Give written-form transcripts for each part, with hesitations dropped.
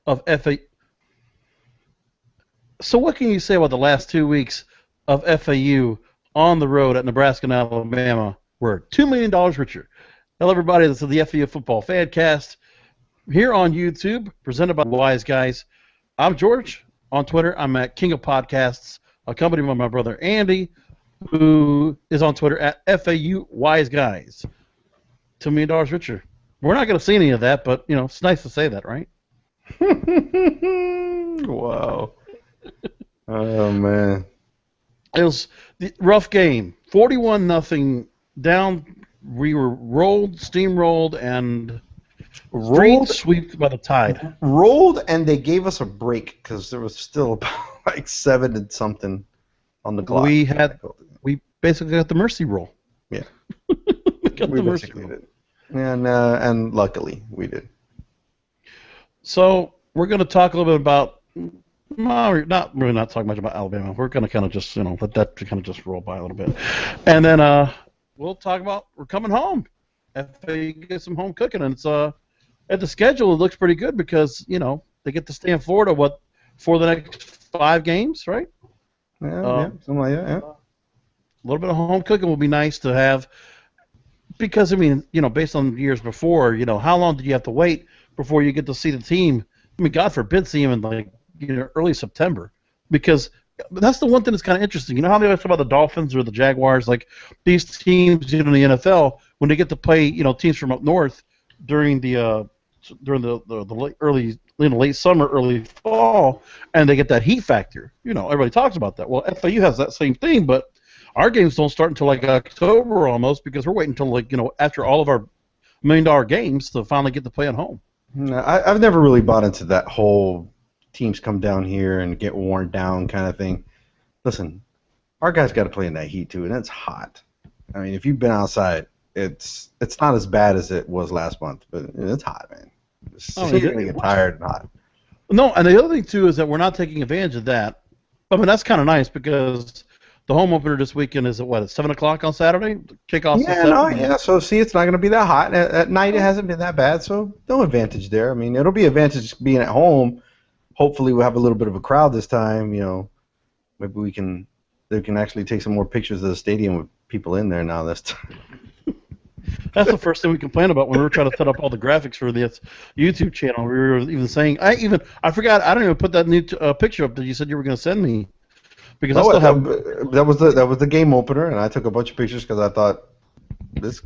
of FA. So what can you say about the last 2 weeks of FAU on the road at Nebraska and Alabama? We're $2 million richer. Hello, everybody. This is the FAU Football Fancast here on YouTube, presented by Wise Guys. I'm George. On Twitter, I'm at King of Podcasts, accompanied by my brother Andy, who is on Twitter at FAU Wise Guys. $2 million richer. We're not going to see any of that, but, you know, it's nice to say that, right? Wow. Oh, man. It was the rough game. 41-0 down. We were steamrolled, and swept by the Tide. Rolled, and they gave us a break because there was still about like 7 and something on the clock. We basically got the mercy roll. Yeah. we basically did. And luckily we did. So we're going to talk a little bit about. No, we're not talking much about Alabama. We're going to kind of just let that kind of just roll by a little bit, and then we'll talk about we're coming home. FAU get some home cooking, and it's at the schedule. It looks pretty good because they get to stay in Florida for the next 5 games, right? Yeah, something like that. Yeah. A little bit of home cooking will be nice to have. Because, based on years before, how long did you have to wait before you get to see the team? I mean, God forbid see them in early September. Because that's the one thing that's kind of interesting. You know how they always talk about the Dolphins or the Jaguars? Like, these teams in the NFL, when they get to play, teams from up north during the late summer, early fall, and they get that heat factor. Everybody talks about that. Well, FAU has that same thing, but our games don't start until October almost because we're waiting until after all of our $1 million games to finally get to play at home. No, I've never really bought into that whole teams come down here and get worn down kind of thing. Listen, our guys got to play in that heat too, and it's hot. I mean, if you've been outside, it's not as bad as it was last month, but it's hot, man. You're gonna get tired and hot. No, and the other thing too is that we're not taking advantage of that. I mean, that's kind of nice because the home opener this weekend is at 7 o'clock on Saturday? Kickoff's at 7? So see, it's not going to be that hot. At night, it hasn't been that bad, so no advantage there. I mean, it'll be advantage being at home. Hopefully, we'll have a little bit of a crowd this time. Maybe they can actually take some more pictures of the stadium with people in there now this time. That's the first thing we complained about when we were trying to set up all the graphics for this YouTube channel. We were even saying, I forgot, I didn't even put that new picture up that you said you were going to send me. Because that was the game opener, and I took a bunch of pictures because I thought this.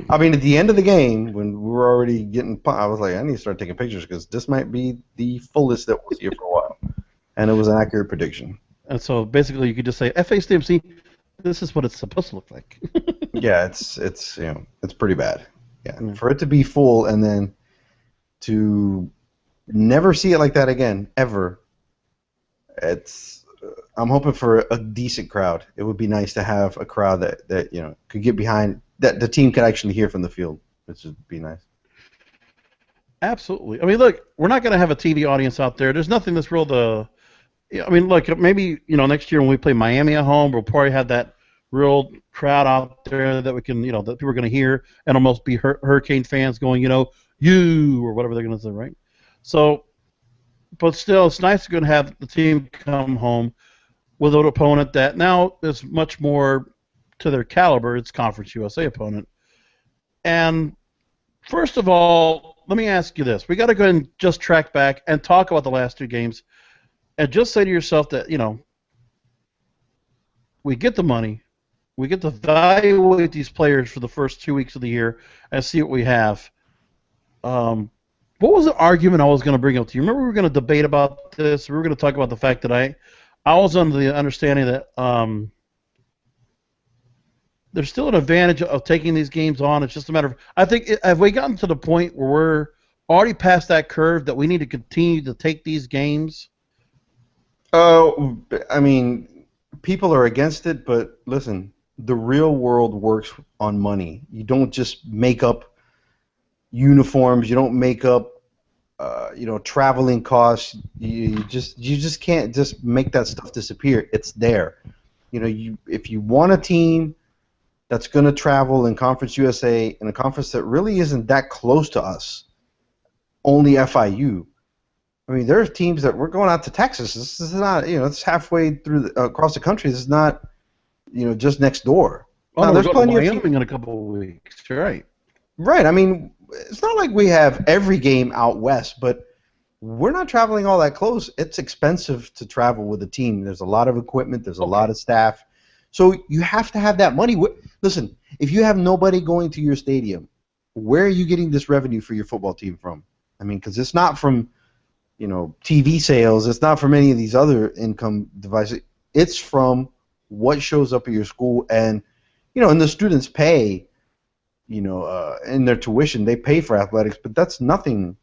I mean, at the end of the game, when we were already getting, I was like, I need to start taking pictures because this might be the fullest that we'll see it for a while, and it was an accurate prediction. And so basically, you could just say, FA STMC, this is what it's supposed to look like. Yeah, it's pretty bad. Yeah, for it to be full and then to never see it like that again ever. I'm hoping for a decent crowd. It would be nice to have a crowd that could get behind, that the team could actually hear from the field, which would be nice. Absolutely. I mean, look, we're not going to have a TV audience out there. There's nothing that's real look, maybe next year when we play Miami at home, we'll probably have that real crowd out there that we can, that people are going to hear and almost be Hurricane fans going, you or whatever they're going to say, right? So, but still, it's nice to have the team come home with an opponent that now is much more to their caliber. It's Conference USA opponent. And first of all, let me ask you this. We got to go ahead and just track back and talk about the last 2 games and just say to yourself that, we get the money. We get to evaluate these players for the first 2 weeks of the year and see what we have. What was the argument I was going to bring up to you? Remember we were going to debate about this? We were going to talk about the fact that I was under the understanding that there's still an advantage of taking these games on. It's just a matter of, I think, have we gotten to the point where we're already past that curve that we need to continue to take these games? I mean, people are against it, but listen, the real world works on money. You don't just make up uniforms. You don't make up traveling costs. You just can't just make that stuff disappear. It's there. If you want a team that's going to travel in Conference USA in a conference that really isn't that close to us, only FIU, I mean, there's teams that we're going out to Texas. This is not, it's halfway through across the country. This is not, just next door. Oh Now, no, we're there's going to plenty of teams. Wyoming in a couple of weeks. Right. Right. I mean, it's not like we have every game out west, but we're not traveling all that close. It's expensive to travel with a team. There's a lot of equipment. There's a lot of staff. So you have to have that money. Listen, if you have nobody going to your stadium, where are you getting this revenue for your football team from? I mean, because it's not from, TV sales. It's not from any of these other income devices. It's from what shows up at your school. And, and the students pay, in their tuition. They pay for athletics, but that's nothing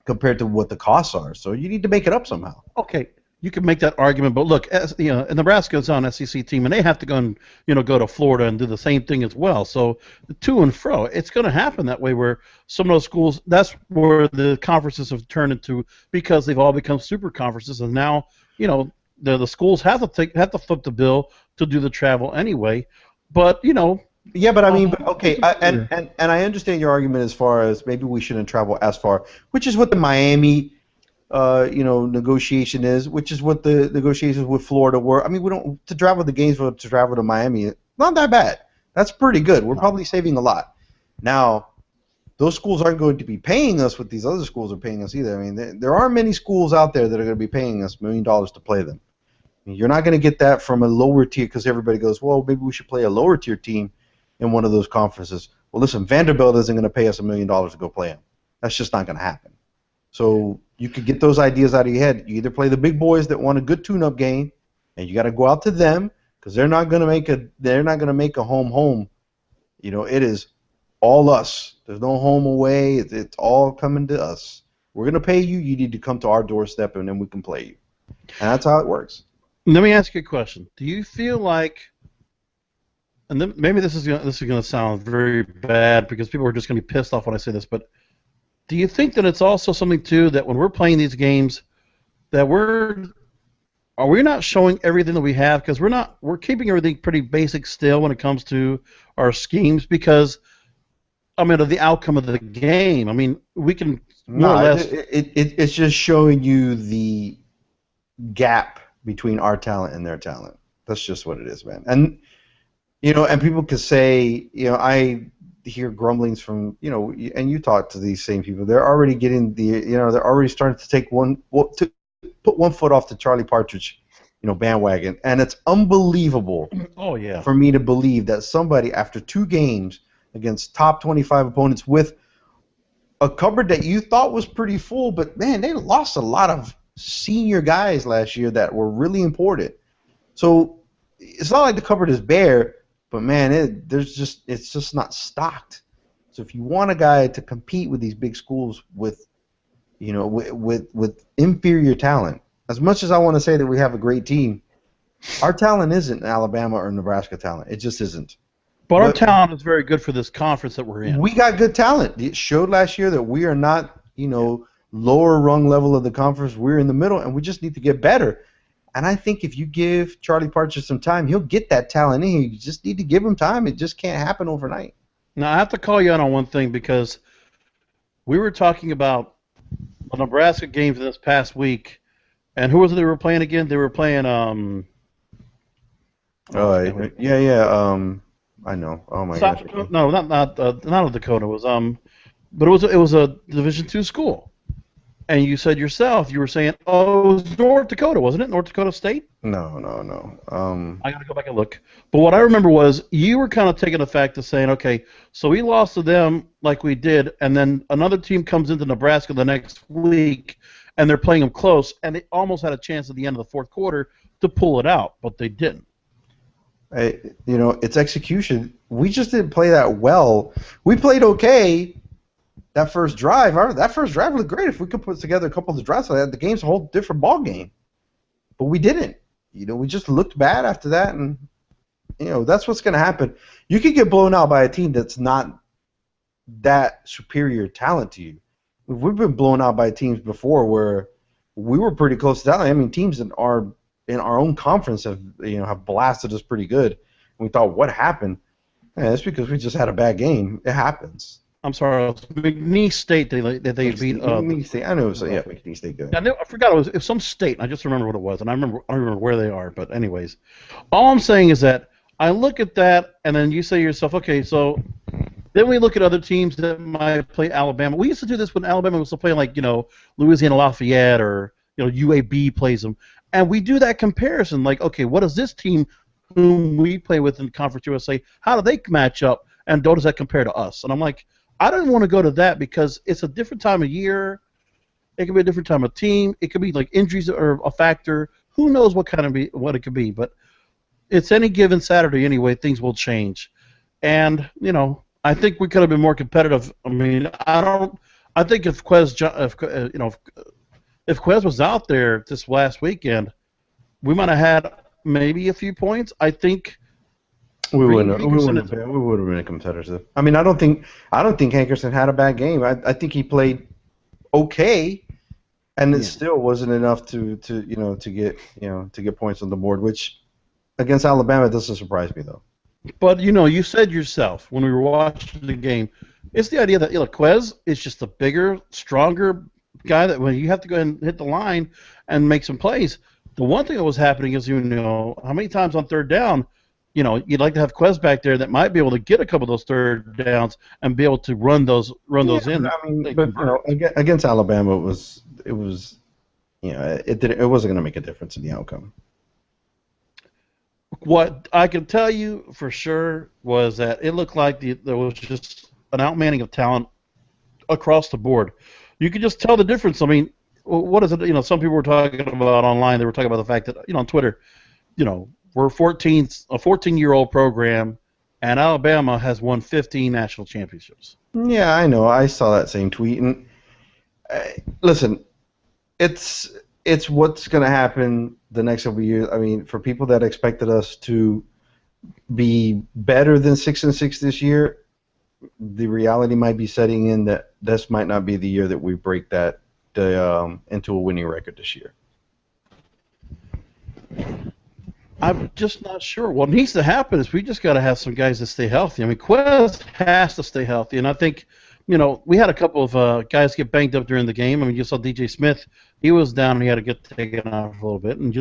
compared to what the costs are. So you need to make it up somehow. Okay, you can make that argument, but look, Nebraska's on SEC team, and they have to go and go to Florida and do the same thing as well. So the to and fro, it's going to happen that way. Where some of those schools, that's where the conferences have turned into, because they've all become super conferences, and now the schools have to flip the bill to do the travel anyway. But Yeah, but I mean, okay, and I understand your argument as far as maybe we shouldn't travel as far, which is what the Miami, negotiation is, which is what the negotiations with Florida were. I mean, we don't to travel to Gainesville to travel to Miami, not that bad. That's pretty good. We're probably saving a lot. Now, those schools aren't going to be paying us what these other schools are paying us either. I mean, there aren't many schools out there that are going to be paying us $1 million to play them. I mean, you're not going to get that from a lower tier because everybody goes, well, maybe we should play a lower tier team in one of those conferences. Well, listen, Vanderbilt isn't going to pay us $1 million to go play them. That's just not going to happen. So you could get those ideas out of your head. You either play the big boys that want a good tune-up game, and you got to go out to them because they're not going to make a home. It is all us. There's no home away. It's all coming to us. We're going to pay you. You need to come to our doorstep, and then we can play you. And that's how it works. Let me ask you a question. Do you feel like, and then maybe this is going to sound very bad because people are just going to be pissed off when I say this, but do you think that it's also something too that when we're playing these games that are we not showing everything that we have, because we're keeping everything pretty basic still when it comes to our schemes, because of the outcome of the game. I mean, we can more or less. It's just showing you the gap between our talent and their talent. That's just what it is, man. And and people could say, I hear grumblings from, and you talk to these same people. They're already getting they're already starting to take to put one foot off the Charlie Partridge, bandwagon. And it's unbelievable. Oh yeah. For me to believe that somebody after 2 games against top 25 opponents with a cupboard that you thought was pretty full, but man, they lost a lot of senior guys last year that were really important. So it's not like the cupboard is bare. But man, it's just not stocked. So if you want a guy to compete with these big schools with inferior talent, as much as I want to say that we have a great team, our talent isn't Alabama or Nebraska talent. It just isn't. But our talent is very good for this conference that we're in. We got good talent. It showed last year that we are not, lower rung level of the conference. We're in the middle, and we just need to get better. And I think if you give Charlie Partridge some time, he'll get that talent in here. You just need to give him time. It just can't happen overnight. Now, I have to call you out on one thing, because we were talking about the Nebraska games this past week, and who was it they were playing again? They were playing I know. Oh my gosh. No, not Dakota. It was but it was a Division II school. And you said yourself, you were saying, oh, it was North Dakota, wasn't it? North Dakota State? No. I got to go back and look. But what I remember was you were kind of taking the fact of saying, okay, so we lost to them like we did, and then another team comes into Nebraska the next week, and they're playing them close, and they almost had a chance at the end of the fourth quarter to pull it out, but they didn't. It's execution. We just didn't play that well. We played okay. That first drive looked great. If we could put together a couple of the drives like that, the game's a whole different ball game. But we didn't. We just looked bad after that, and that's what's going to happen. You could get blown out by a team that's not that superior talent to you. We've been blown out by teams before where we were pretty close to that. I mean, teams in our own conference have blasted us pretty good. And we thought, what happened? Yeah, it's because we just had a bad game. It happens. I'm sorry, it was McNeese State that they beat. McNeese State. I know it was yeah, McNeese State good. I forgot it was some state. I just remember what it was, and I don't remember where they are. But anyways, all I'm saying is that I look at that, and then you say to yourself, okay, so then we look at other teams that might play Alabama. We used to do this when Alabama was still playing, like, Louisiana Lafayette or UAB plays them, and we do that comparison. Like, okay, what does this team whom we play with in Conference USA, how do they match up, and how does that compare to us? And I'm like, I don't want to go to that because it's a different time of year. It could be a different time of team. It could be like injuries are a factor. Who knows what it could be? But it's any given Saturday anyway. Things will change, and I think we could have been more competitive. I mean, I think if Quez was out there this last weekend, we might have had maybe a few points. I think we would have been competitive. I mean, I don't think Hankerson had a bad game. I think he played okay, and it still wasn't enough to get points on the board. Which against Alabama doesn't surprise me though. But you said yourself when we were watching the game, it's the idea that Quez is just a bigger, stronger guy that when you have to go ahead and hit the line and make some plays. The one thing that was happening is how many times on third down, you'd like to have Quez back there that might be able to get a couple of those third downs and be able to run those in. I mean, but against Alabama, it wasn't going to make a difference in the outcome. What I can tell you for sure was that it looked like there was just an outmanning of talent across the board. You could just tell the difference. I mean, what is it? Some people were talking about online. They were talking about the fact that on Twitter, we're a 14-year-old program, and Alabama has won 15 national championships. Yeah, I know. I saw that same tweet. And listen, it's what's going to happen the next couple of years. I mean, for people that expected us to be better than 6-6 this year, the reality might be setting in that this might not be the year that we break that into a winning record this year. I'm just not sure. What needs to happen is we just got to have some guys that stay healthy. I mean, Quez has to stay healthy, and I think we had a couple of guys get banged up during the game. I mean, you saw DJ Smith. He was down and he had to get taken off a little bit. And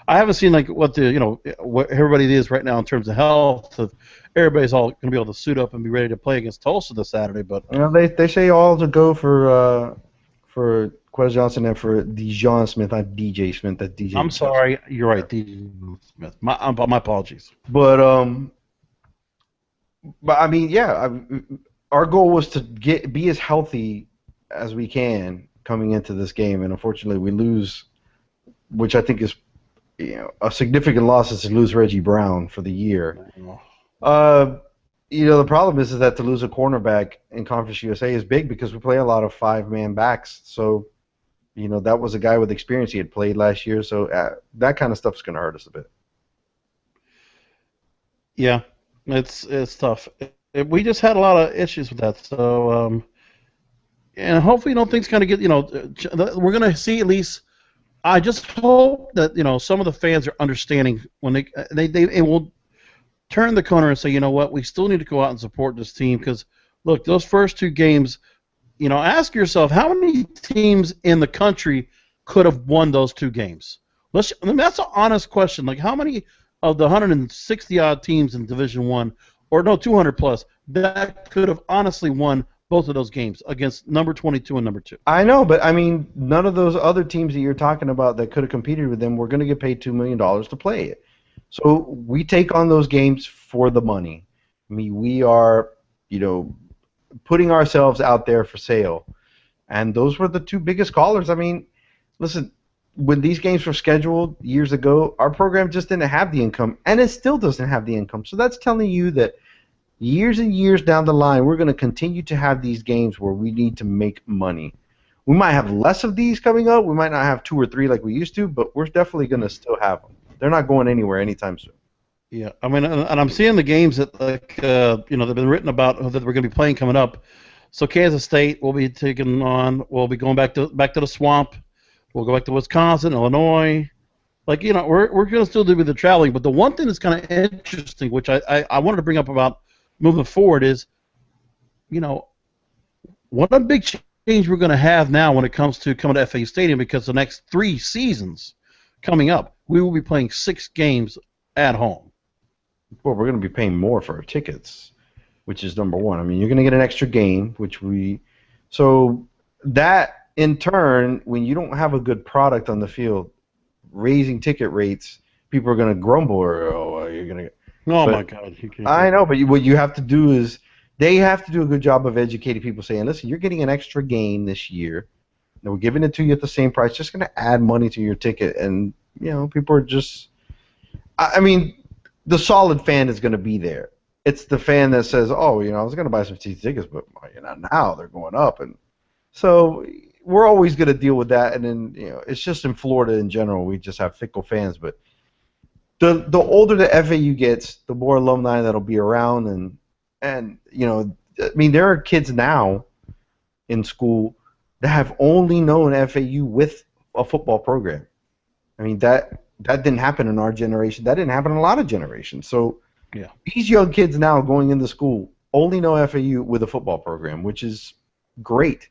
I haven't seen what everybody is right now in terms of health. Everybody's all going to be able to suit up and be ready to play against Tulsa this Saturday. But they say all to go for Quez Johnson and for Dijon Smith, not DJ Smith. That's DJ. I'm sorry, you're right, DJ Smith. My apologies. But I mean, yeah. Our goal was to be as healthy as we can coming into this game, and unfortunately we lose, which I think is a significant loss is to lose Reggie Brown for the year. The problem is that to lose a cornerback in Conference USA is big because we play a lot of 5-man backs. So, that was a guy with experience. He had played last year, so that kind of stuff is going to hurt us a bit. Yeah, it's tough. We just had a lot of issues with that. So, and hopefully, things kind of get, we're going to see at least. I just hope that some of the fans are understanding when they will turn the corner and say, you know what, we still need to go out and support this team because look, those first two games, ask yourself how many teams in the country could have won those two games. That's an honest question. Like how many of the 160 odd teams in Division I, or no, 200 plus, that could have honestly won both of those games against number 22 and number 2. I know, but I mean, none of those other teams that you're talking about that could have competed with them were going to get paid $2 million to play it. So we take on those games for the money. I mean, we are, putting ourselves out there for sale. And those were the two biggest callers. I mean, listen, when these games were scheduled years ago, our program just didn't have the income, and it still doesn't have the income. So that's telling you that years and years down the line, we're going to continue to have these games where we need to make money. We might have less of these coming up. We might not have 2 or 3 like we used to, but we're definitely going to still have them. They're not going anywhere anytime soon. Yeah, I mean, and I'm seeing the games that they've been written about that we're going to be playing coming up. So Kansas State will be taking on. We'll be going back to the swamp. We'll go back to Wisconsin, Illinois. We're going to still do the traveling. But the one thing that's kind of interesting, which I wanted to bring up about moving forward is, what a big change we're going to have now when it comes to coming to FAU Stadium, because the next 3 seasons coming up, we will be playing 6 games at home. Well, we're going to be paying more for our tickets, which is number one. I mean, you're going to get an extra game, so that in turn, when you don't have a good product on the field, raising ticket rates, people are going to grumble, or you're going to. Oh, But my God. I know, but what you have to do is they have to do a good job of educating people, saying, listen, you're getting an extra game this year, and we're giving it to you at the same price, just going to add money to your ticket. And, people are just, I mean, the solid fan is going to be there. It's the fan that says, oh, I was going to buy some season tickets, but now they're going up. And so we're always going to deal with that. And then, it's just in Florida in general, we just have fickle fans. But the older the FAU gets, the more alumni that'll be around, and I mean, there are kids now in school that have only known FAU with a football program. I mean, that didn't happen in our generation. That didn't happen in a lot of generations. So Yeah. these young kids now going into school only know FAU with a football program, which is great,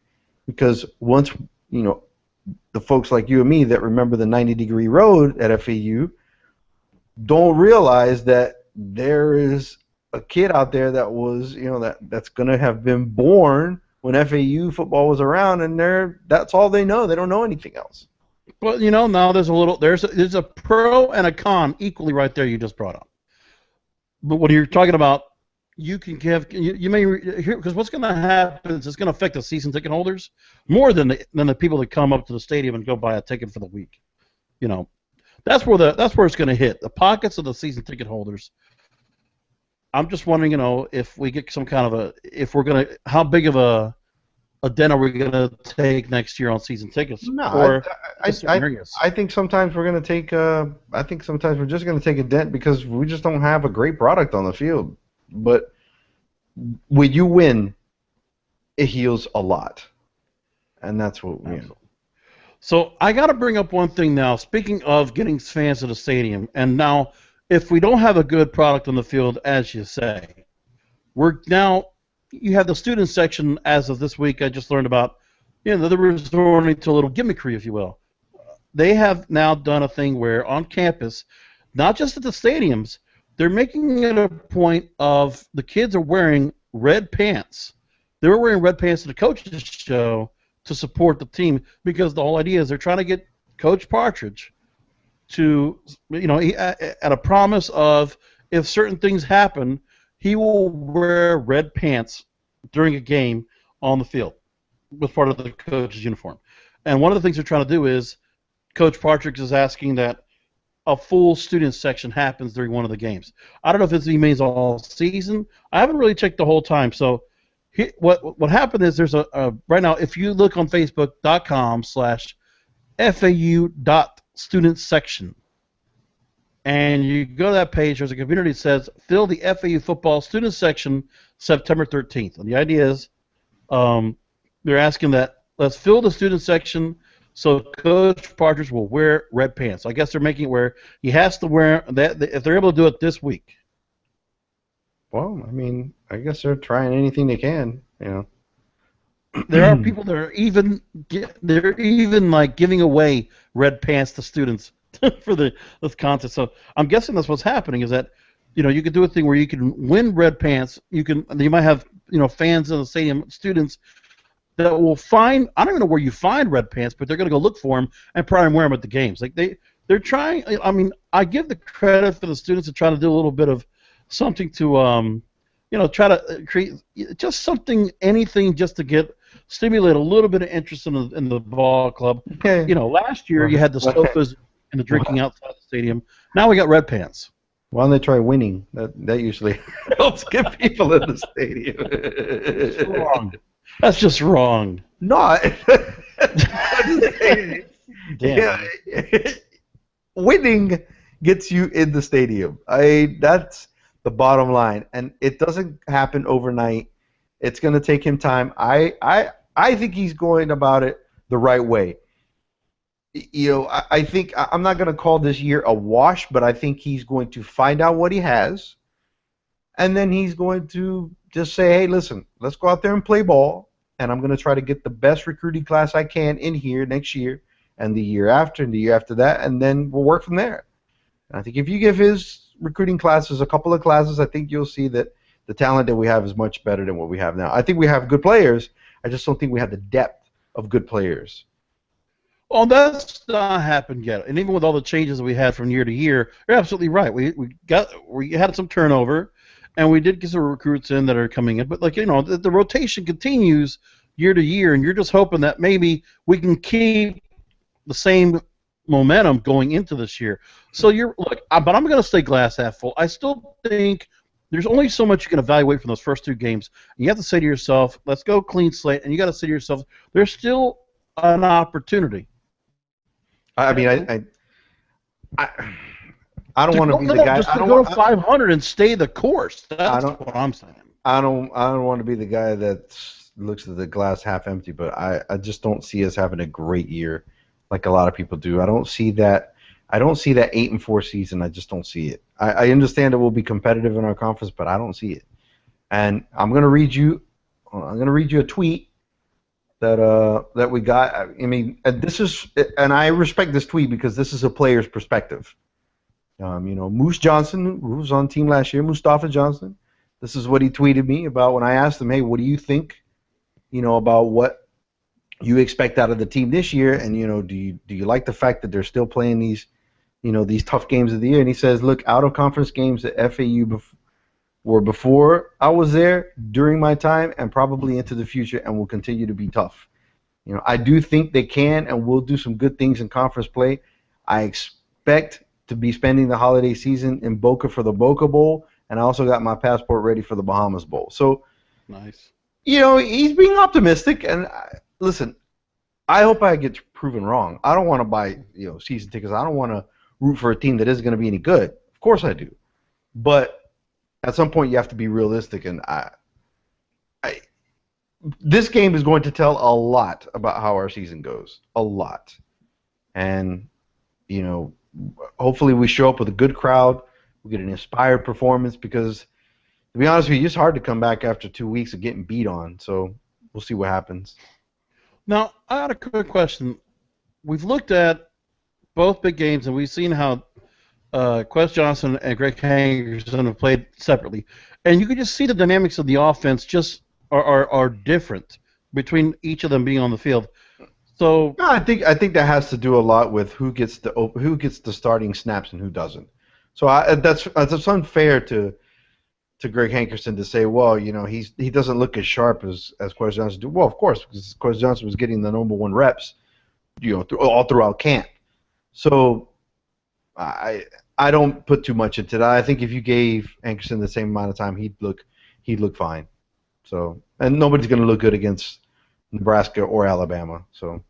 because once the folks like you and me that remember the 90-degree road at FAU don't realize that there is a kid out there that was, that's going to have been born when FAU football was around, and that's all they know. They don't know anything else. Well, now there's a pro and a con equally right there you just brought up. But when you're talking about, you can give, you may hear, because what's going to happen is it's going to affect the season ticket holders more than the people that come up to the stadium and go buy a ticket for the week. That's where it's going to hit the pockets of the season ticket holders. I'm just wondering, if we get some kind of how big of a dent are we going to take next year on season tickets? No, I think sometimes we're going to take. I think sometimes we're just going to take a dent because we just don't have a great product on the field. But when you win, it heals a lot, and that's what we. So I got to bring up one thing now. Speaking of getting fans to the stadium, and now if we don't have a good product on the field, as you say, you have the student section as of this week. I just learned about, they're resorting to a little gimmickry, if you will. They have now done a thing where on campus, not just at the stadiums, they're making it a point of the kids are wearing red pants. They were wearing red pants to the coaches show to support the team, because the whole idea is they're trying to get Coach Partridge to, at a promise of, if certain things happen, he will wear red pants during a game on the field with part of the coach's uniform. And one of the things they're trying to do is Coach Partridge is asking that a full student section happens during one of the games. I don't know if this means all season. I haven't really checked the whole time. So what happened is there's right now, if you look on Facebook.com/FAU.studentsection, and you go to that page, there's a community that says, fill the FAU football student section September 13th. And the idea is they're asking that, let's fill the student section so Coach Partridge will wear red pants. So I guess they're making it where he has to wear that if they're able to do it this week. Well, I mean, I guess they're trying anything they can, There are people that are even like giving away red pants to students for this contest. So I'm guessing that's what's happening, is that you could do a thing where you can win red pants. You might have fans in the stadium, students that will find, I don't even know where you find red pants, but they're going to go look for them and probably wear them at the games. Like they're trying. I mean, I give the credit for the students to try to do a little bit of something to try to create just something, anything, just to stimulate a little bit of interest in the ball club. Okay. Last year you had the sofas and the drinking outside the stadium. Now we got red pants. Why don't they try winning? That usually helps get people in the stadium. That's wrong. That's just wrong. No. Damn. Winning gets you in the stadium. That's the bottom line, and it doesn't happen overnight. It's going to take him time. I think he's going about it the right way. I think I'm not going to call this year a wash, but I think he's going to find out what he has, and then he's going to just say, hey, listen, let's go out there and play ball. and I'm going to try to get the best recruiting class I can in here next year, and the year after, and the year after that, and then we'll work from there. And I think if you give his recruiting classes a couple of classes, I think you'll see that the talent that we have is much better than what we have now. I think we have good players. I just don't think we have the depth of good players. Well, that's not happened yet. And even with all the changes we had from year to year, you're absolutely right. We had some turnover, and we did get some recruits in that are coming in. But the rotation continues year to year, and you're just hoping that maybe we can keep the same momentum going into this year. So but I'm going to stay glass half full. I still think there's only so much you can evaluate from those first two games. You have to say to yourself, let's go clean slate, and you got to say to yourself, there's still an opportunity. I mean, I don't want to be the guy. Just to go to 500 and stay the course. That's what I'm saying. I don't want to be the guy that looks at the glass half empty, but I just don't see us having a great year like a lot of people do. I don't see that 8-4 season. I just don't see it. I understand it will be competitive in our conference, but I don't see it. And I'm going to read you a tweet that we got. I mean, and I respect this tweet because this is a player's perspective. Moose Johnson, who was on the team last year, Mustafa Johnson. This is what he tweeted me about when I asked him, hey, what do you think, about what you expect out of the team this year? And, do you like the fact that they're still playing these tough games of the year? And he says, look, out-of-conference games at FAU were before I was there, during my time, and probably into the future, and will continue to be tough. I do think they can and will do some good things in conference play. I expect to be spending the holiday season in Boca for the Boca Bowl, and I also got my passport ready for the Bahamas Bowl. So, nice. He's being optimistic, and listen, I hope I get proven wrong. I don't want to buy season tickets. I don't want to root for a team that isn't going to be any good. Of course I do, but at some point you have to be realistic, and this game is going to tell a lot about how our season goes. A lot, and hopefully we show up with a good crowd. We get an inspired performance because, to be honest with you, it's hard to come back after 2 weeks of getting beat on. So we'll see what happens. Now, I got a quick question. We've looked at both big games, and we've seen how Quez Johnson and Greg Hankerson have played separately. And you can just see the dynamics of the offense just are different between each of them being on the field. So I think that has to do a lot with who gets the starting snaps and who doesn't. So that's unfair to Greg Hankerson to say, well, he doesn't look as sharp as Quez Johnson do. Well, of course, because Quez Johnson was getting the number one reps, all throughout camp. So I don't put too much into that. I think if you gave Hankerson the same amount of time, he'd look fine. So, and nobody's going to look good against Nebraska or Alabama. So.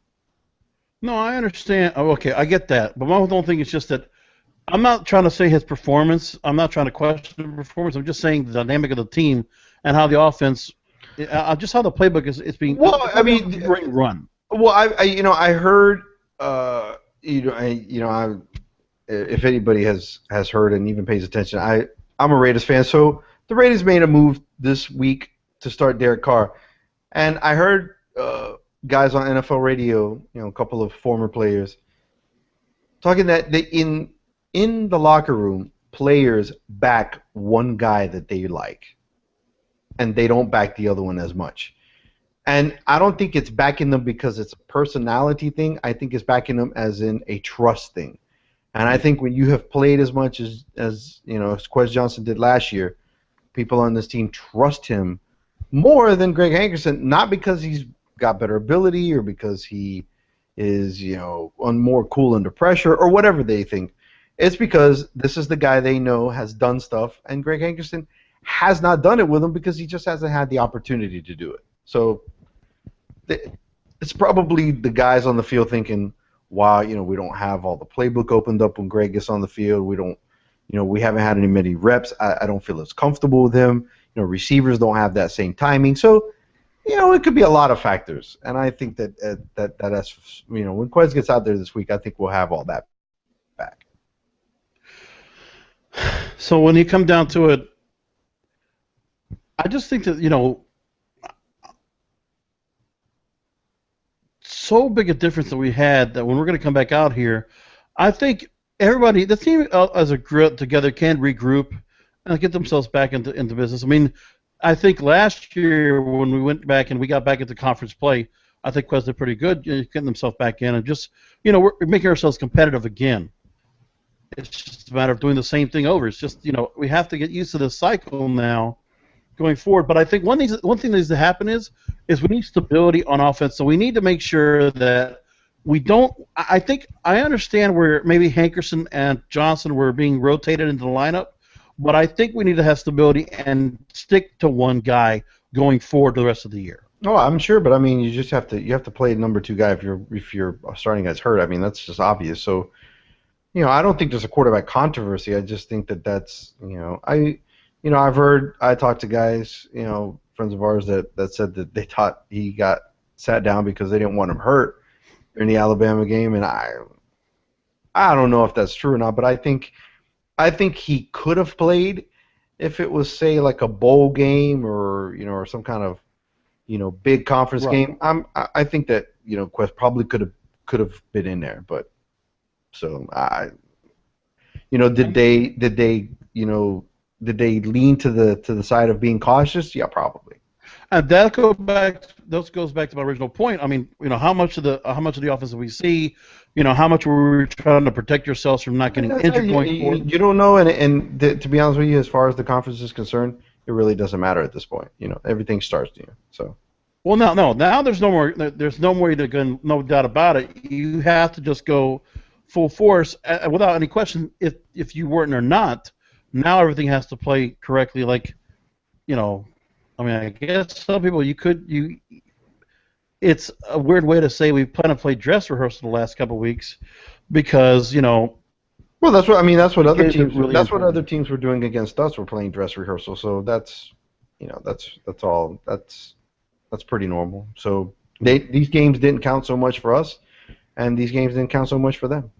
No, I understand. Oh, okay, I get that. But my whole thing is just that I'm not trying to say his performance. I'm not trying to question the performance. I'm just saying the dynamic of the team and how the offense, just how the playbook is being. Well, I mean, great run. Well, I heard, if anybody has heard and even pays attention, I'm a Raiders fan. So the Raiders made a move this week to start Derek Carr, and I heard guys on NFL radio, a couple of former players, talking that in the locker room, players back one guy that they like, and they don't back the other one as much. And I don't think it's backing them because it's a personality thing. I think it's backing them as in a trust thing. And I think when you have played as much as Quez Johnson did last year, people on this team trust him more than Greg Hankerson, not because he's got better ability or because he is, more cool under pressure or whatever they think. It's because this is the guy they know has done stuff, and Greg Hankerson has not done it with him because he just hasn't had the opportunity to do it. So it's probably the guys on the field thinking, wow, we don't have all the playbook opened up when Greg gets on the field. We don't, we haven't had many reps. I don't feel as comfortable with him. Receivers don't have that same timing. So, it could be a lot of factors. And I think that's, when Quez gets out there this week, I think we'll have all that back. So when you come down to it, I just think that, so big a difference that we had that when we're going to come back out here, I think everybody, the team as a group together can regroup and get themselves back into business. I mean, I think last year when we went back and we got back into conference play, I think Quest did pretty good, getting themselves back in and just, we're making ourselves competitive again. It's just a matter of doing the same thing over. It's just, we have to get used to this cycle now going forward. But I think one thing that needs to happen is we need stability on offense. So we need to make sure that we don't. I think I understand where maybe Hankerson and Johnson were being rotated into the lineup, but I think we need to have stability and stick to one guy going forward the rest of the year. Oh, I'm sure, but I mean, you just have to play number 2 guy if your starting guy's hurt. I mean, that's just obvious. So, I don't think there's a quarterback controversy. I just think that's I talked to guys, friends of ours that said that they thought he got sat down because they didn't want him hurt in the Alabama game, and I don't know if that's true or not, but I think he could have played if it was, say, like a bowl game or some kind of big conference game. I think that Quest probably could have been in there, but so did they lean to the side of being cautious? Yeah, probably. And that goes back to my original point. I mean, how much of the offense do we see? How much were we trying to protect yourselves from not getting injured going forward? You don't know, and to be honest with you, as far as the conference is concerned, it really doesn't matter at this point. Everything starts to you. So. Well, now there's no more. There's no more to go. No doubt about it. You have to just go full force without any question. If you weren't or not, now everything has to play correctly. Like, I mean, I guess some people it's a weird way to say we plan to play dress rehearsal the last couple of weeks because Well, that's what I mean. That's what other teams. Really that's what other teams were doing against us. Were playing dress rehearsal. So that's all. That's pretty normal. So these games didn't count so much for us, and these games didn't count so much for them.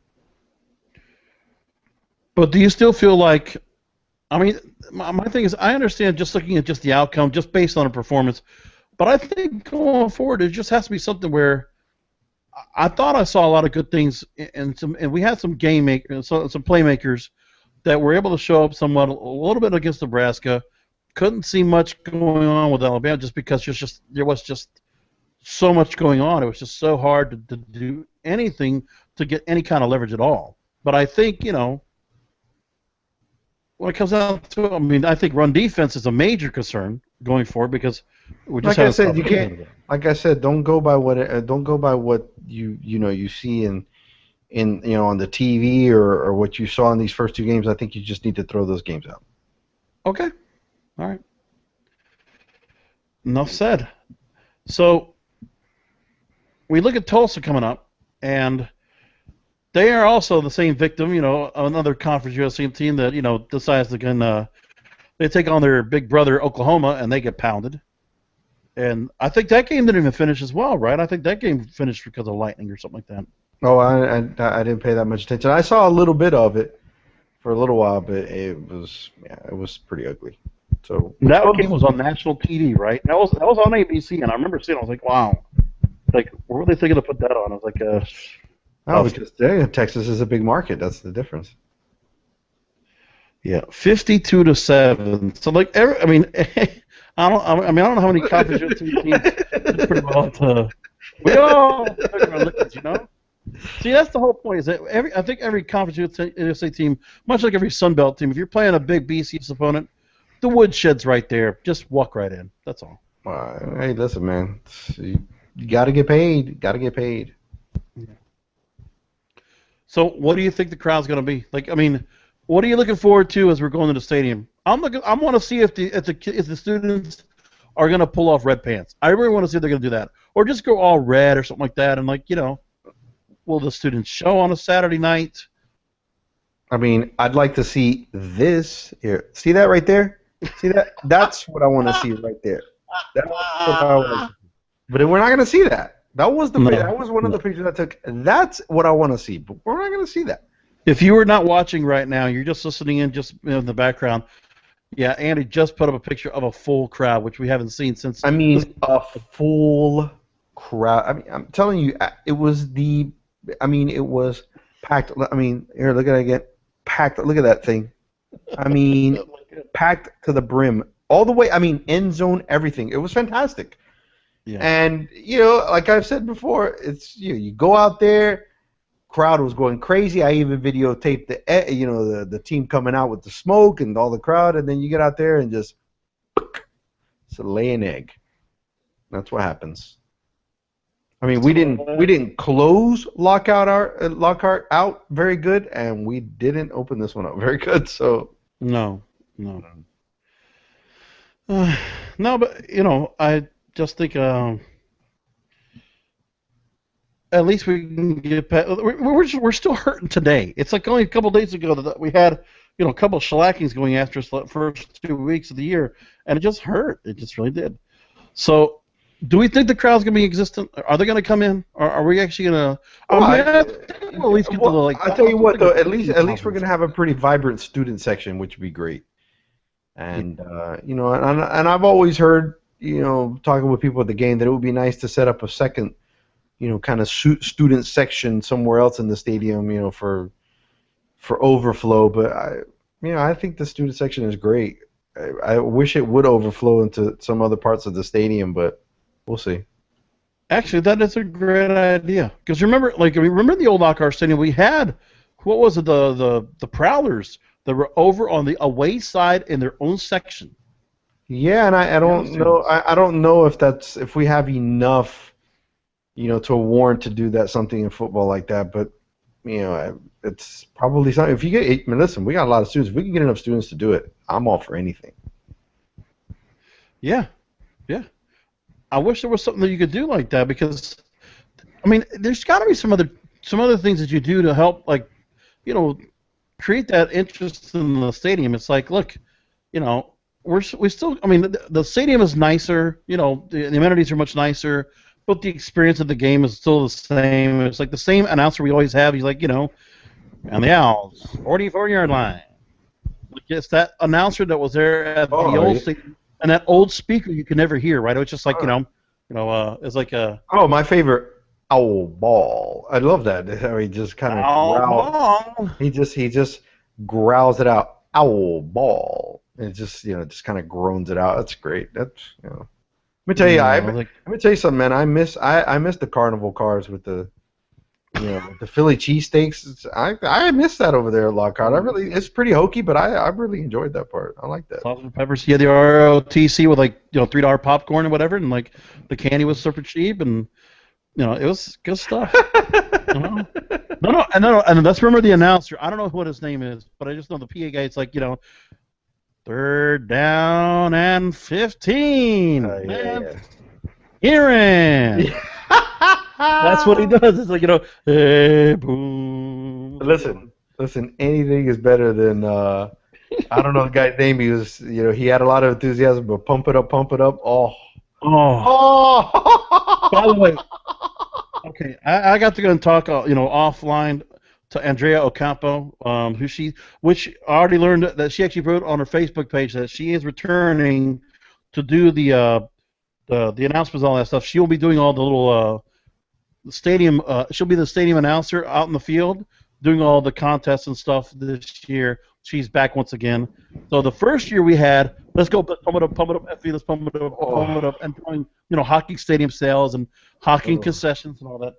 But do you still feel like? I mean, my thing is, I understand just looking at just the outcome, just based on a performance, but I think going forward, it just has to be something where I thought I saw a lot of good things, and we had some some playmakers that were able to show up somewhat a little bit against Nebraska. Couldn't see much going on with Alabama just because there was just so much going on. It was just so hard to do anything to get any kind of leverage at all. But I think, when it comes down to it, I mean, I think run defense is a major concern going forward because we just like I said, you can't. Like I said, don't go by what you see in on the TV or what you saw in these first 2 games. I think you just need to throw those games out. Okay. All right. Enough said. So we look at Tulsa coming up, and they are also the same victim. Another Conference USA team that decides to they take on their big brother Oklahoma, and they get pounded. And I think that game didn't even finish as well, right? I think that game finished because of lightning or something like that. Oh, I didn't pay that much attention. I saw a little bit of it for a little while, but it was pretty ugly. So that game was on national TV, right? That was on ABC, and I remember seeing it. I was like, wow, like what were they thinking to put that on? I was like, because Texas is a big market. That's the difference. Yeah, 52-7. So like, I mean, I don't know how many conference USA teams did pretty well. We all took our liquids, See, that's the whole point. Is that I think every conference USA team, much like every Sun Belt team, if you're playing a big BCS opponent, the woodshed's right there. Just walk right in. That's all. Hey, listen, man. You got to get paid. Got to get paid. Yeah. So, what do you think the crowd's going to be? Like, I mean, what are you looking forward to as we're going to the stadium? I want to see if the students are going to pull off red pants. I really want to see if they're going to do that, or just go all red or something like that. And will the students show on a Saturday night? I mean, I'd like to see this here. See that right there? See that? That's what I want to see right there. That's what I want to see. But we're not going to see that. That was one of the pictures I took. That's what I want to see, but we're not going to see that. If you are not watching right now, you're just listening in, just in the background. Yeah, Andy just put up a picture of a full crowd, which we haven't seen since. I mean, a full crowd. I mean, I'm telling you, it was the. I mean, it was packed. I mean, here, look at it again. Packed. Look at that thing. I mean, packed to the brim, all the way. I mean, end zone, everything. It was fantastic. Yeah. And like I've said before, it's you go out there. Crowd was going crazy. I even videotaped the team coming out with the smoke and all the crowd, and then you get out there and just lay an egg. That's what happens. I mean, we didn't close Lockhart out very good, and we didn't open this one up very good. So No. No, but I just think at least we can get past. We're still hurting today. It's like only a couple days ago that we had a couple of shellackings going after us the first 2 weeks of the year, and it just hurt. It just really did. So, do we think the crowd's going to be existent? Are they going to come in? Or are we actually going to? At least get to the I tell you what, though, at least we're going to have a pretty vibrant student section, which would be great. And and I've always heard, talking with people at the game, that it would be nice to set up a second, kind of student section somewhere else in the stadium, for overflow. But I think the student section is great. I wish it would overflow into some other parts of the stadium, but we'll see. Actually, that is a great idea. Because remember the old Lockhart Stadium? We had, what was it, the Prowlers that were over on the away side in their own section. Yeah, and I don't know. I don't know if we have enough, to warrant to do something in football like that. But it's probably something. If you get, listen, we got a lot of students. If we can get enough students to do it, I'm all for anything. Yeah. I wish there was something that you could do like that, because, there's got to be some other things that you do to help, create that interest in the stadium. It's like, look, we still. The stadium is nicer. The amenities are much nicer, but the experience of the game is still the same. It's like the same announcer we always have. He's like, and the Owls, 44-yard line. It's that announcer that was there at the old stadium, and that old speaker you can never hear, right? It was just like, it's like a. Oh, my favorite, owl ball. I love that. How he just kind of growls. He just growls it out. Owl ball. And it just kind of groans it out. That's great. That's Let me tell you, let me tell you something, man. I miss the carnival cars with the the Philly cheesesteaks. I miss that over there at Lockhart. It's pretty hokey, but I really enjoyed that part. I like that. Salt and peppers. Yeah, the ROTC with $3 popcorn or whatever, and the candy was super cheap, and it was good stuff. No, and let's remember the announcer. I don't know what his name is, but I just know the PA guy. It's like, 3rd down and 15. Aaron. That's what he does. It's like, hey, boom. Listen. Anything is better than I don't know the guy's name. He was, he had a lot of enthusiasm, but pump it up. Oh. By the way, okay, I got to go and talk, offline to Andrea Ocampo, which I already learned that she actually wrote on her Facebook page that she is returning to do the announcements, all that stuff. She will be doing all the little stadium. She'll be the stadium announcer out in the field, doing all the contests and stuff this year. She's back once again. So the first year we had, let's go pump it up, Effie, let's pump it up, and doing hockey stadium sales and hockey concessions and all that.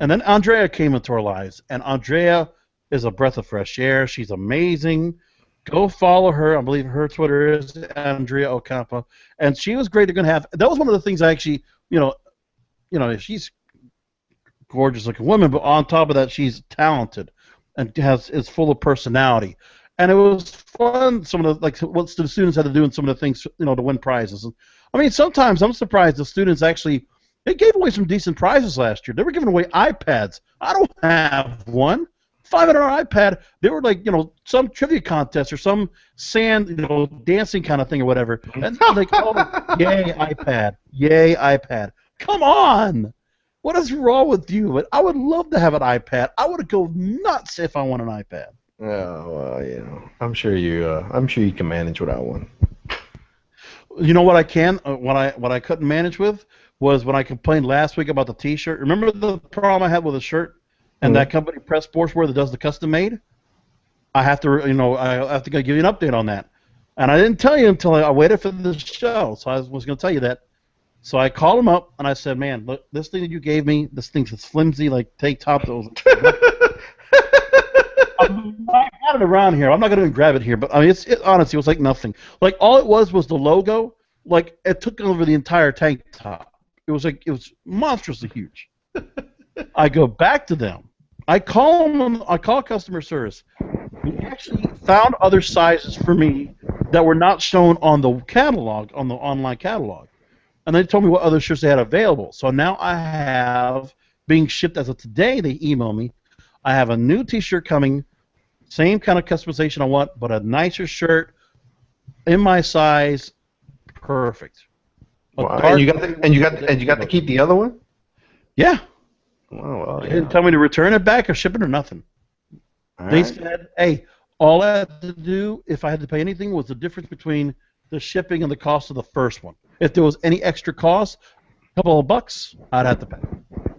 And then Andrea came into our lives, and Andrea is a breath of fresh air. She's amazing. Go follow her. I believe her Twitter is Andrea Ocampo, and she was great to have. That was one of the things I actually, she's gorgeous looking woman, but on top of that, she's talented and is full of personality. And it was fun. Some of the what the students had to do and some of the things, to win prizes. Sometimes I'm surprised the students actually. They gave away some decent prizes last year. They were giving away iPads. I don't have one. $500 iPad. They were some trivia contest or some sand, dancing kind of thing or whatever. And like, oh, yay iPad, yay iPad. Come on, what is wrong with you? But I would love to have an iPad. I would go nuts if I want an iPad. Oh well, I'm sure you can manage without one. You know what I can? What I couldn't manage with was when I complained last week about the T-shirt. Remember the problem I had with the shirt and that company, Press Sportswear, that does the custom made? I have to, I have to give you an update on that. And I didn't tell you until I waited for the show, so I was going to tell you that. So I called him up and I said, "Man, look, this thing that you gave me, this thing's flimsy, like tank top." I got it around here. I'm not going to grab it here, but I mean, honestly, it was like nothing. Like all it was the logo. Like it took over the entire tank top. It was monstrously huge. I go back to them. I call them. I call customer service. We actually found other sizes for me that were not shown on the catalog, on the online catalog, and they told me what other shirts they had available. So now I have, being shipped as of today, they email me. I have a new T-shirt coming, same kind of customization I want, but a nicer shirt in my size, perfect. Wow. And you got to keep the other one? Yeah. Oh, well, They didn't tell me to return it back or ship it or nothing. They said, "Hey, all I had to do, if I had to pay anything, was the difference between the shipping and the cost of the first one. If there was any extra cost, a couple of bucks, I'd have to pay.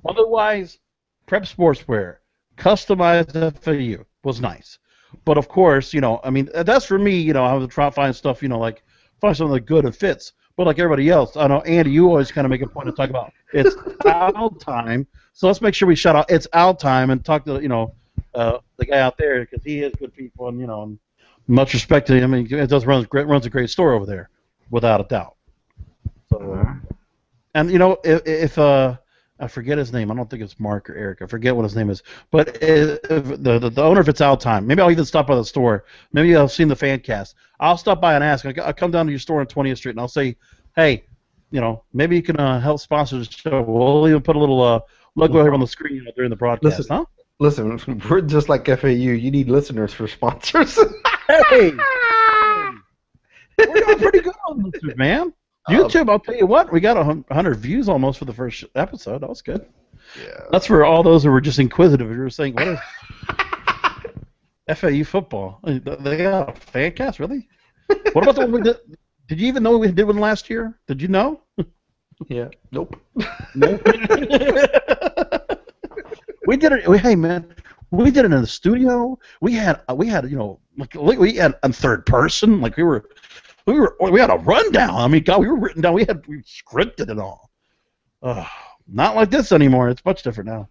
Otherwise, Prep Sportswear, customized FAU was nice. But of course, I mean, that's for me. I was trying to find stuff, like find something that good and fits. But like everybody else, I know Andy, you always kind of make a point to talk about it's Al time. So let's make sure we shout out it's Al time and talk to the guy out there because he is good people and much respect to him. It does runs a great store over there, without a doubt. So, and if I forget his name, I don't think it's Mark or Eric. I forget what his name is. But if the owner, if it's Al time, maybe I'll even stop by the store. Maybe I'll see the Fancast. I'll stop by and ask. I'll come down to your store on 20th Street and I'll say, "Hey, maybe you can help sponsor the show. We'll even put a little logo here on the screen during the broadcast." Listen, we're just like FAU. You need listeners for sponsors. Hey, we're doing pretty good on YouTube, man. YouTube, I'll tell you what, we got 100 views almost for the first episode. That was good. Yeah. That's for all those who were just inquisitive. You were saying, what is FAU football? They got a Fancast, really? What about the one we did? Did you even know we did one last year? Did you know? Yeah. Nope. No. We did it. Hey, man, we did it in the studio. We had we had in third person. Like we had a rundown. I mean, God, we were written down. We scripted it all. Not like this anymore. It's much different now.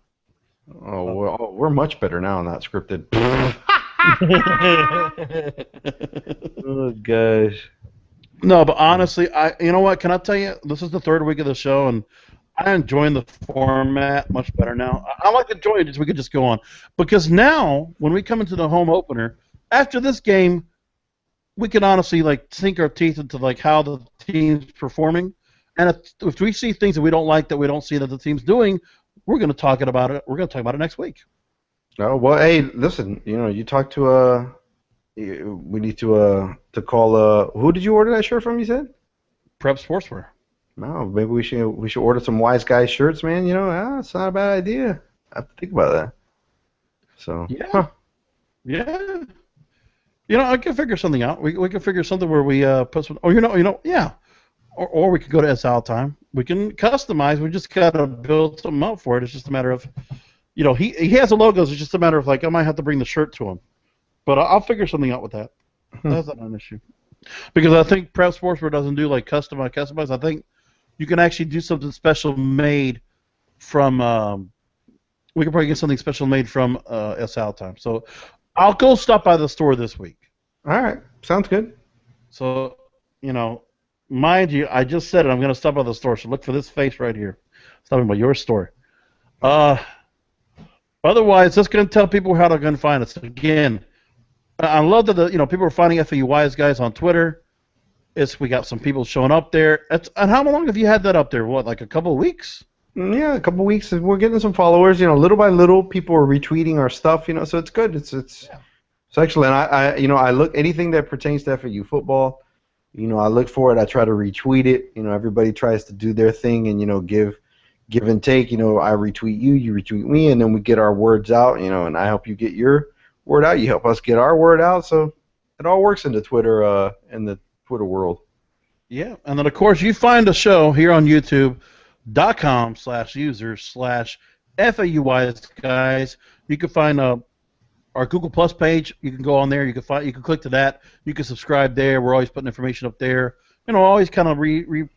Oh, well, we're much better now, not scripted. Oh gosh. No, but honestly, you know what? Can I tell you? This is the third week of the show, and I'm enjoying the format much better now. I like enjoying it. We could just go on because now, when we come into the home opener after this game, we can honestly sink our teeth into how the team's performing, and if we see things that we don't like, that we don't see that the team's doing, we're going to talk about it. We're going to talk about it next week. Oh well, hey, listen. You talk to we need to call. Who did you order that shirt from? You said Prep Sportswear. No, maybe we should order some Wise Guy shirts, man. It's not a bad idea. I have to think about that. So yeah, yeah. I can figure something out. We can figure something where we put some. Oh, yeah. Or we could go to SL time. We can customize. We just gotta build something up for it. It's just a matter of, he has the logos. It's just a matter of I might have to bring the shirt to him, but I'll figure something out with that. That's not an issue, because I think Prep Sportswear doesn't do customize. I think you can actually do something special made from. We could probably get something special made from SL time. So I'll go stop by the store this week. All right, sounds good. So mind you, I just said it. I'm going to stop by the store. So look for this face right here. Stopping by your store. Otherwise, just going to tell people how they're going to find us. Again, I love that people are finding FAU Wise Guys on Twitter. We got some people showing up there. And how long have you had that up there? What, a couple of weeks? Yeah, a couple of weeks. We're getting some followers. Little by little, people are retweeting our stuff. So it's good. It's excellent. I look anything that pertains to FAU football. I look for it. I try to retweet it. Everybody tries to do their thing and give and take. I retweet you, you retweet me, and then we get our words out. And I help you get your word out. You help us get our word out. So it all works in the Twitter world. Yeah, and then of course you find a show here on YouTube. facebook.com/users/FAUwise guys. You can find our Google Plus page. You can go on there. You can click to that. You can subscribe there. We're always putting information up there. Always kind of recapping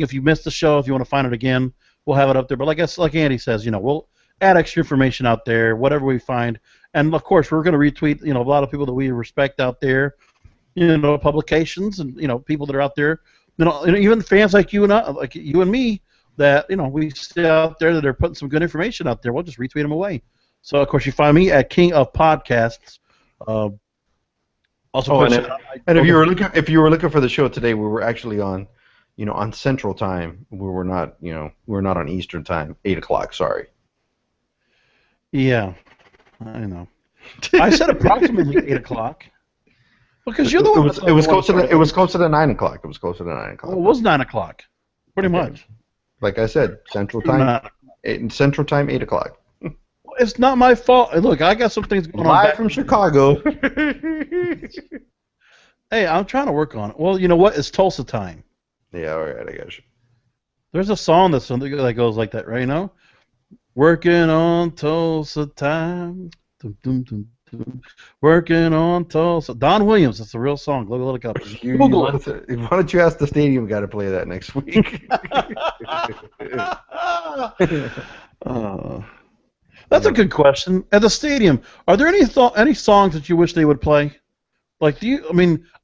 if you missed the show. If you want to find it again, we'll have it up there. But like Andy says, we'll add extra information out there, whatever we find. And of course, we're going to retweet, a lot of people that we respect out there, publications and people that are out there, even fans like you and me that we see out there that are putting some good information out there. We'll just retweet them away. So of course, you find me at King of Podcasts. Also, and if you were looking for the show today, we were actually on, on Central Time. We're not on Eastern Time. 8:00. Sorry. Yeah, I know. I said approximately 8:00 because you're the one. It was closer to 9:00. It was closer to 9:00. Well, it was 9:00, pretty much. Like I said, Central Time. Central Time, 8:00. It's not my fault. Look, I got some things going on. Live from Chicago. Hey, I'm trying to work on it. Well, you know what? It's Tulsa time. Yeah, all right, I got you. There's a song that goes like that, right? Working on Tulsa time. Dum, dum, dum, dum. Working on Tulsa. Don Williams. That's a real song. Look it up. Why don't you ask the stadium guy to play that next week? That's a good question. At the stadium, are there any songs that you wish they would play? Like,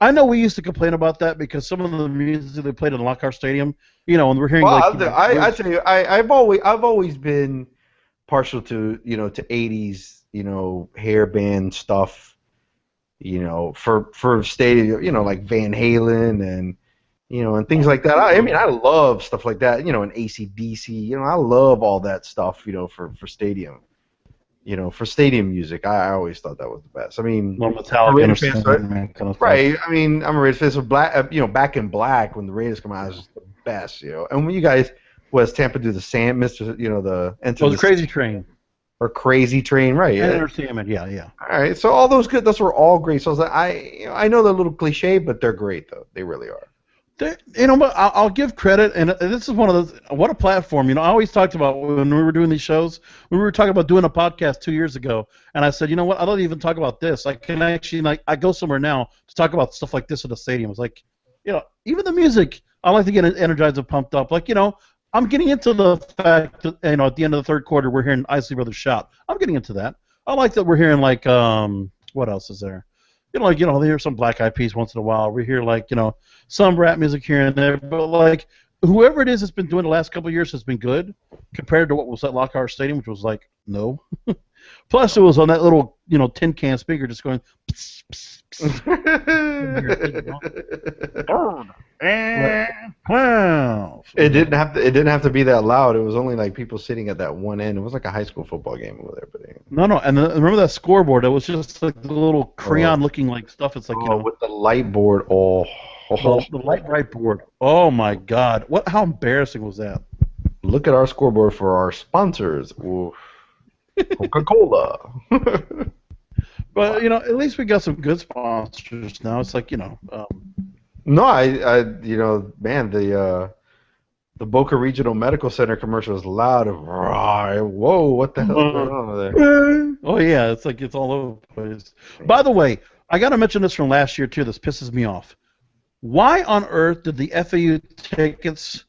I know we used to complain about that because some of the music they played in Lockhart Stadium, and we're hearing I tell you, I've always been partial to to 80s hair band stuff, for stadium, like Van Halen and and things like that. I love stuff like that, and AC/DC. I love all that stuff, for stadium. For stadium music, I always thought that was the best. Metallica, right? I'm a Raiders fan. So Back in Black when the Raiders come out is the best. And when you guys Tampa do the the Enter the Crazy Train or Crazy Train, right? Entertainment, yeah. All right, so all those those were all great. So I was like, I know they're a little cliche, but they're great though. They really are. I'll give credit, and this is one of those. What a platform! I always talked about when we were doing these shows. We were talking about doing a podcast 2 years ago, and I said, you know what? I don't even talk about this. I can actually I go somewhere now to talk about stuff like this at the stadium. It's like, even the music. I like to get energized and pumped up. I'm getting into the fact that at the end of the third quarter we're hearing Isley Brothers shout. I'm getting into that. I like that we're hearing what else is there? They hear some Black Eyed Peas once in a while. We hear some rap music here and there, but whoever it is that's been doing the last couple of years has been good compared to what was at Lockhart Stadium, which was no. Plus, it was on that little tin can speaker just going. Pss, pss, pss. It didn't have to be that loud. It was only people sitting at that one end. It was like a high school football game over there. But no, and remember that scoreboard? It was just the little crayon-looking stuff. It's with the light board. The light bright board. Oh my God! How embarrassing was that? Look at our scoreboard for our sponsors. Coca-Cola. But at least we got some good sponsors now. It's No, man, the Boca Regional Medical Center commercial is loud. Whoa, what the hell is going on over there? Oh yeah, it's all over the place. By the way, I got to mention this from last year too. This pisses me off. Why on earth did the FAU tickets?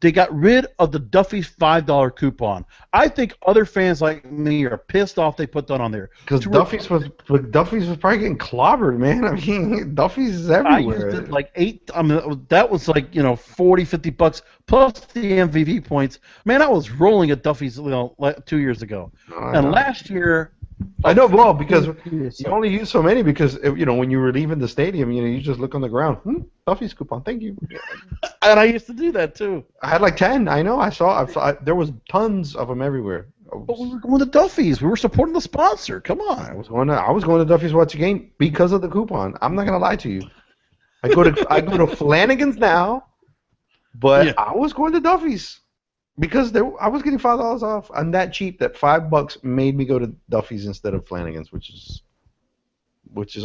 They got rid of the Duffy's $5 coupon. I think other fans like me are pissed off they put that on there. Because Duffy's was probably getting clobbered, man. Duffy's is everywhere. I used it 8. That was $40-$50 plus the MVP points. Man, I was rolling at Duffy's 2 years ago. And last year. I know, well, because you only use so many because when you were leaving the stadium, you just look on the ground. Duffy's coupon, thank you. And I used to do that too. I had 10. I know. I saw there was tons of them everywhere. But we were going to Duffy's. We were supporting the sponsor. Come on. I was going to Duffy's to watch a game because of the coupon. I'm not gonna lie to you. I go to Flanagan's now, but I was going to Duffy's. Because I was getting $5 off. I'm that cheap that $5 made me go to Duffy's instead of Flanagan's, which is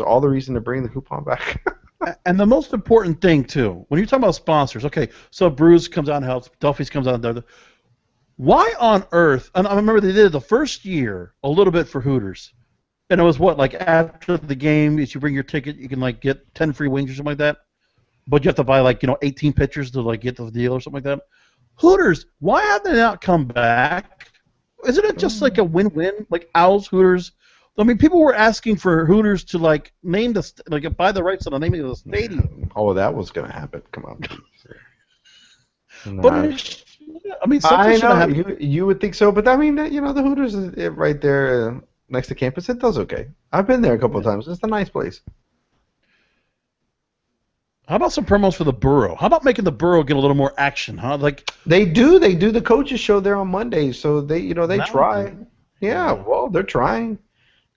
all the reason to bring the coupon back. And the most important thing too, when you talk about sponsors, okay, so Bruce comes out and helps, Duffy's comes out and does it. Why on earth? And I remember they did it the first year a little bit for Hooters, and it was what, like after the game, if you bring your ticket, you can like get 10 free wings or something like that. But you have to buy like 18 pitchers to like get the deal or something like that. Hooters, why have they not come back? Isn't it just like a win-win? Like Owls, Hooters. I mean, people were asking for Hooters to like name buy the rights to the name of the stadium. Oh, that was gonna happen. Come on. But I mean, something should have happened. You would think so, but I mean, the Hooters is right there next to campus. It does okay. I've been there a couple of times. It's a nice place. How about some promos for the Borough? How about making the Borough get a little more action, huh? Like they do the coaches show there on Mondays, so they try. Yeah, well, they're trying.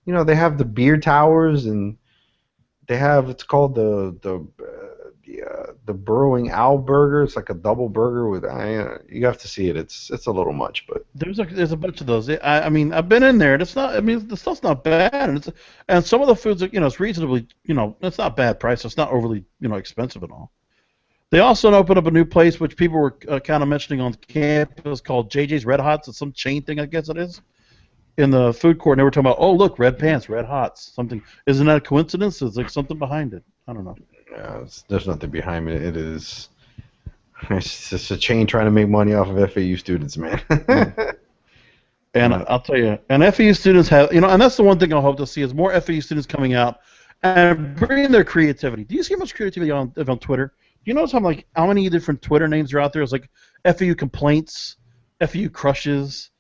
They have the beer towers, and they have, it's called the Burrowing Owl Burger. It's like a double burger with, you have to see it. It's a little much, but there's a bunch of those. I mean, I've been in there. It's not. I mean, the stuff's not bad, and some of the foods are, it's reasonably, it's not bad price. It's not overly, expensive at all. They also opened up a new place which people were kind of mentioning on campus called JJ's Red Hots. It's some chain thing, I guess it is. In the food court, and they were talking about, oh look, red pants, red hots, something. Isn't that a coincidence? There's like something behind it. I don't know. Yeah, there's nothing behind it. It's just a chain trying to make money off of FAU students, man. And I'll tell you, and FAU students have, and that's the one thing I hope to see is more FAU students coming out and bringing their creativity. Do you see how much creativity on Twitter? Do you notice how many different Twitter names are out there? It's like FAU complaints, FAU crushes.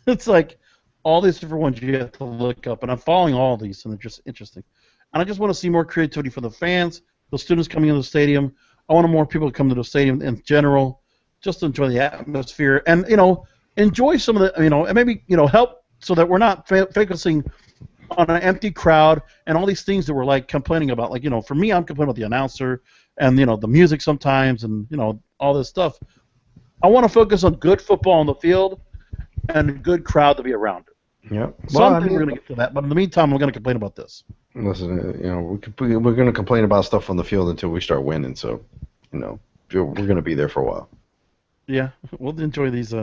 It's like all these different ones you have to look up, and I'm following all these, and they're just interesting. And I just want to see more creativity from the fans, the students coming into the stadium. I want more people to come to the stadium in general, just to enjoy the atmosphere, and enjoy some of the, and maybe help so that we're not focusing on an empty crowd and all these things that we're like complaining about. Like for me, I'm complaining about the announcer and the music sometimes, and all this stuff. I want to focus on good football on the field and a good crowd to be around it. Yep. We're going to get to that, but in the meantime, we're going to complain about this. Listen, we're going to complain about stuff on the field until we start winning. So, we're going to be there for a while. Yeah, we'll enjoy these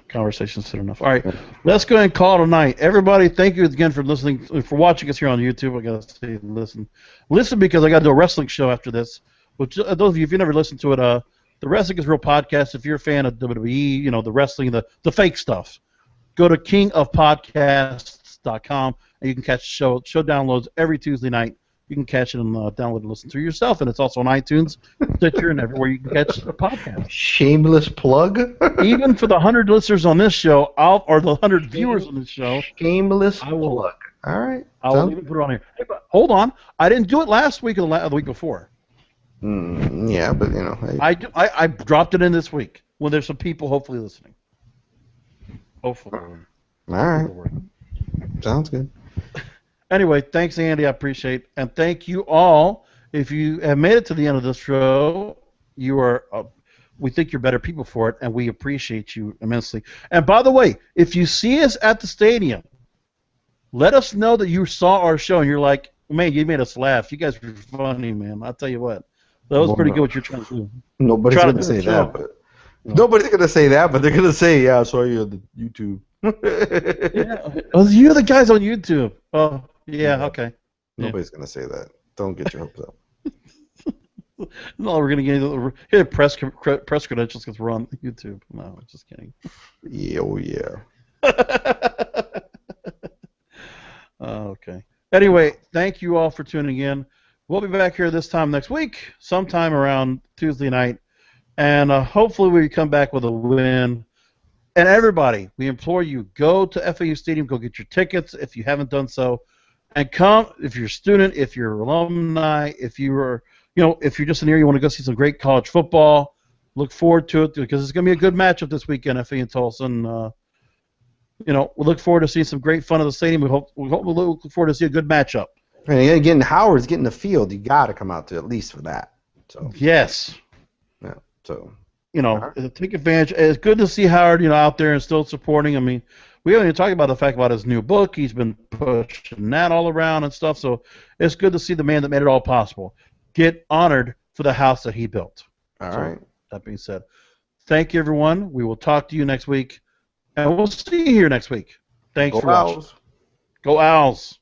conversations soon enough. All right, let's go ahead and call it a night. Everybody, thank you again for listening, for watching us here on YouTube. I got to say, listen, because I got to do a wrestling show after this. Which those of you, if you never listened to it, the Wrestling is Real podcast. If you're a fan of WWE, the wrestling, the fake stuff. Go to kingofpodcasts.com and you can catch the show. Show downloads every Tuesday night. You can catch it and download and listen to it yourself. And it's also on iTunes, Stitcher, and everywhere you can catch the podcast. Shameless plug. Even for the 100 listeners on this show, or the 100 viewers on this show, shameless plug. All right. I will even put it on here. Hey, but hold on. I didn't do it last week or the week before. Yeah, but I dropped it in this week when there's some people hopefully listening. Hopefully. All right. Sounds good. Anyway, thanks, Andy. I appreciate it. And thank you all. If you have made it to the end of this show, you are. We think you're better people for it, and we appreciate you immensely. And by the way, if you see us at the stadium, let us know that you saw our show and you're like, man, you made us laugh. You guys were funny, man. I'll tell you what. That was pretty good what you're trying to do. Nobody's going to say that, but. Nobody's going to say that, but they're going to say, yeah, I saw you on the YouTube. Yeah. Oh, you're the guys on YouTube. Oh, yeah, okay. Nobody's going to say that. Don't get your hopes up. No, we're going to get press credentials because we're on YouTube. No, I'm just kidding. Yeah, oh, yeah. Okay. Anyway, thank you all for tuning in. We'll be back here this time next week, sometime around Tuesday night. And hopefully we come back with a win. And everybody, we implore you, go to FAU Stadium, go get your tickets if you haven't done so, and come if you're a student, if you're an alumni, if you're just in here, you want to go see some great college football. Look forward to it because it's going to be a good matchup this weekend, FAU and Tulsa. And we look forward to seeing some great fun at the stadium. We look forward to see a good matchup. And again, Howard's getting the field. You got to come out to at least for that. So yes. Yeah. So. Take advantage. It's good to see Howard, out there and still supporting. I mean, we haven't even talked about the fact about his new book. He's been pushing that all around and stuff. So it's good to see the man that made it all possible. get honored for the house that he built. All So, right. that being said, thank you, everyone. We will talk to you next week, and we'll see you here next week. Thanks Go for watching. Owls. Go Owls.